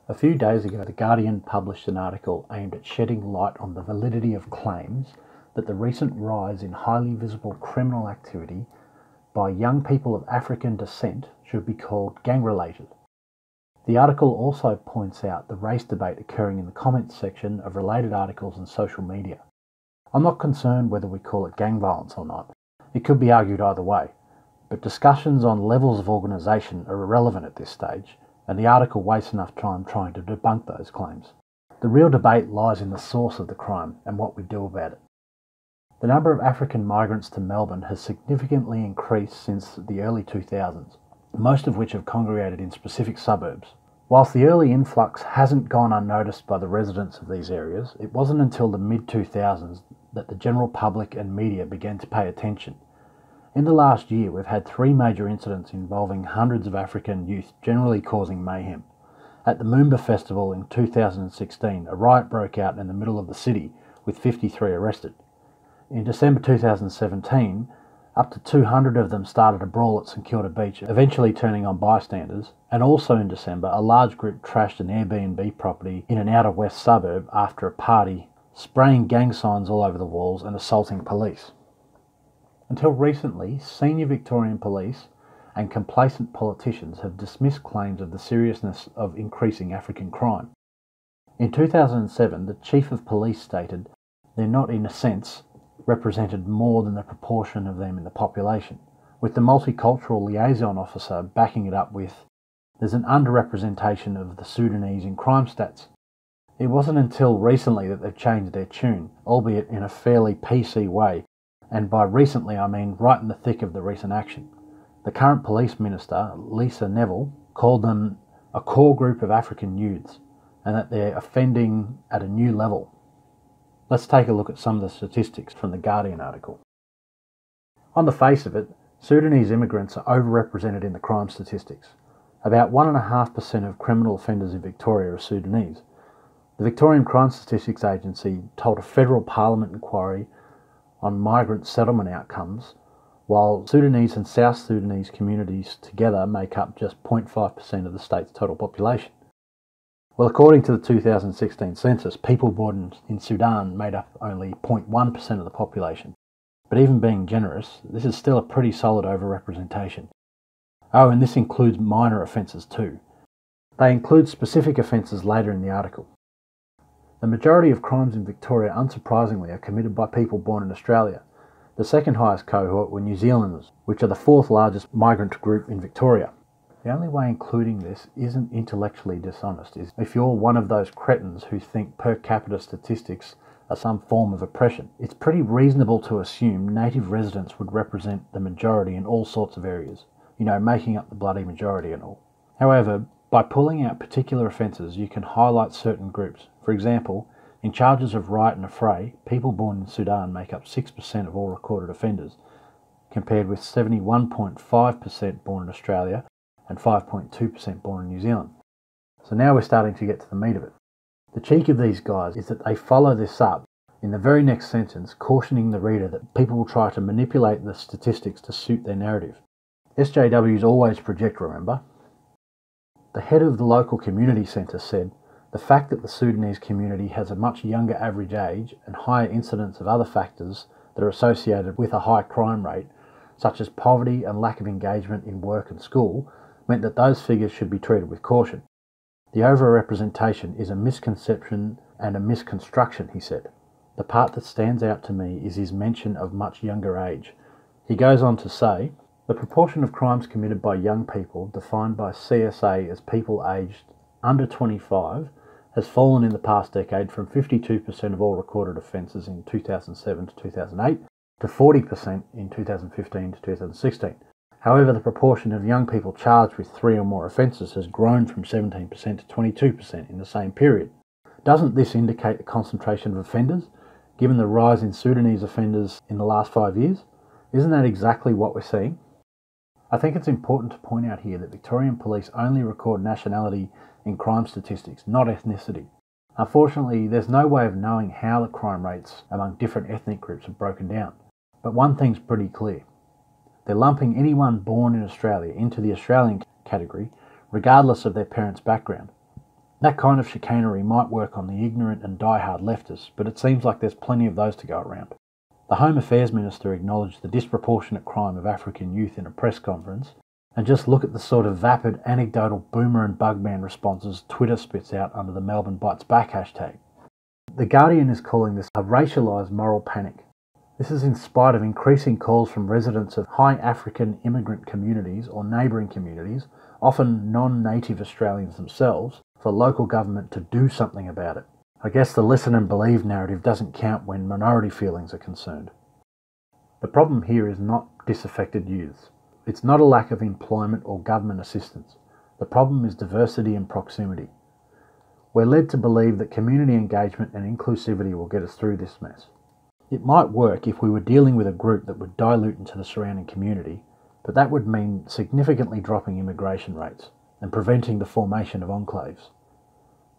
A few days ago, The Guardian published an article aimed at shedding light on the validity of claims that the recent rise in highly visible criminal activity by young people of African descent should be called gang-related. The article also points out the race debate occurring in the comments section of related articles and social media. I'm not concerned whether we call it gang violence or not. It could be argued either way, but discussions on levels of organisation are irrelevant at this stage, and the article wastes enough time trying to debunk those claims. The real debate lies in the source of the crime and what we do about it. The number of African migrants to Melbourne has significantly increased since the early 2000s, most of which have congregated in specific suburbs. Whilst the early influx hasn't gone unnoticed by the residents of these areas, it wasn't until the mid-2000s that the general public and media began to pay attention. In the last year, we've had 3 major incidents involving hundreds of African youth generally causing mayhem. At the Moomba Festival in 2016, a riot broke out in the middle of the city, with 53 arrested. In December 2017, up to 200 of them started a brawl at St Kilda Beach, eventually turning on bystanders, and also in December, a large group trashed an Airbnb property in an outer west suburb after a party, spraying gang signs all over the walls and assaulting police. Until recently, senior Victorian police and complacent politicians have dismissed claims of the seriousness of increasing African crime. In 2007, the Chief of Police stated they're not, in a sense, represented more than the proportion of them in the population, with the multicultural liaison officer backing it up with, there's an underrepresentation of the Sudanese in crime stats. It wasn't until recently that they've changed their tune, albeit in a fairly PC way, and by recently I mean right in the thick of the recent action. The current police minister, Lisa Neville, called them a core group of African youths, and that they're offending at a new level. Let's take a look at some of the statistics from the Guardian article. On the face of it, Sudanese immigrants are overrepresented in the crime statistics. About 1.5% of criminal offenders in Victoria are Sudanese. The Victorian Crime Statistics Agency told a federal parliament inquiry on migrant settlement outcomes, while Sudanese and South Sudanese communities together make up just 0.5% of the state's total population. Well, according to the 2016 census, people born in Sudan made up only 0.1% of the population. But even being generous, this is still a pretty solid overrepresentation. Oh, and this includes minor offences too. They include specific offences later in the article. The majority of crimes in Victoria, unsurprisingly, are committed by people born in Australia. The second highest cohort were New Zealanders, which are the 4th largest migrant group in Victoria. The only way including this isn't intellectually dishonest is if you're one of those cretins who think per capita statistics are some form of oppression. It's pretty reasonable to assume native residents would represent the majority in all sorts of areas, making up the bloody majority and all. However, by pulling out particular offences, you can highlight certain groups. For example, in charges of riot and affray, people born in Sudan make up 6% of all recorded offenders, compared with 71.5% born in Australia and 5.2% born in New Zealand. So now we're starting to get to the meat of it. The cheek of these guys is that they follow this up in the very next sentence, cautioning the reader that people will try to manipulate the statistics to suit their narrative. SJWs always project, remember? The head of the local community centre said, the fact that the Sudanese community has a much younger average age and higher incidence of other factors that are associated with a high crime rate, such as poverty and lack of engagement in work and school, meant that those figures should be treated with caution. The overrepresentation is a misconception and a misconstruction, he said. The part that stands out to me is his mention of much younger age. He goes on to say, the proportion of crimes committed by young people, defined by CSA as people aged under 25, has fallen in the past decade from 52% of all recorded offences in 2007 to 2008 to 40% in 2015 to 2016. However, the proportion of young people charged with 3 or more offences has grown from 17% to 22% in the same period. Doesn't this indicate a concentration of offenders, given the rise in Sudanese offenders in the last 5 years? Isn't that exactly what we're seeing? I think it's important to point out here that Victorian police only record nationality in crime statistics, not ethnicity. Unfortunately, there's no way of knowing how the crime rates among different ethnic groups are broken down. But one thing's pretty clear. They're lumping anyone born in Australia into the Australian category, regardless of their parents' background. That kind of chicanery might work on the ignorant and die-hard leftists, but it seems like there's plenty of those to go around. The Home Affairs Minister acknowledged the disproportionate crime of African youth in a press conference, and just look at the sort of vapid, anecdotal boomer and bugman responses Twitter spits out under the Melbourne Bites Back hashtag. The Guardian is calling this a racialised moral panic. This is in spite of increasing calls from residents of high African immigrant communities or neighbouring communities, often non-native Australians themselves, for local government to do something about it. I guess the listen and believe narrative doesn't count when minority feelings are concerned. The problem here is not disaffected youths. It's not a lack of employment or government assistance. The problem is diversity and proximity. We're led to believe that community engagement and inclusivity will get us through this mess. It might work if we were dealing with a group that would dilute into the surrounding community, but that would mean significantly dropping immigration rates and preventing the formation of enclaves.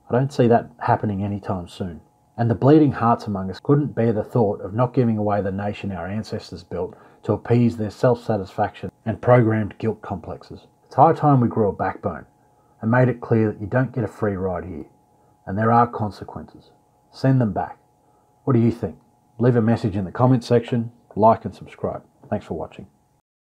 I don't see that happening anytime soon. And the bleeding hearts among us couldn't bear the thought of not giving away the nation our ancestors built to appease their self-satisfaction and programmed guilt complexes. It's high time we grew a backbone and made it clear that you don't get a free ride here, and there are consequences. Send them back. What do you think? Leave a message in the comments section, like and subscribe. Thanks for watching.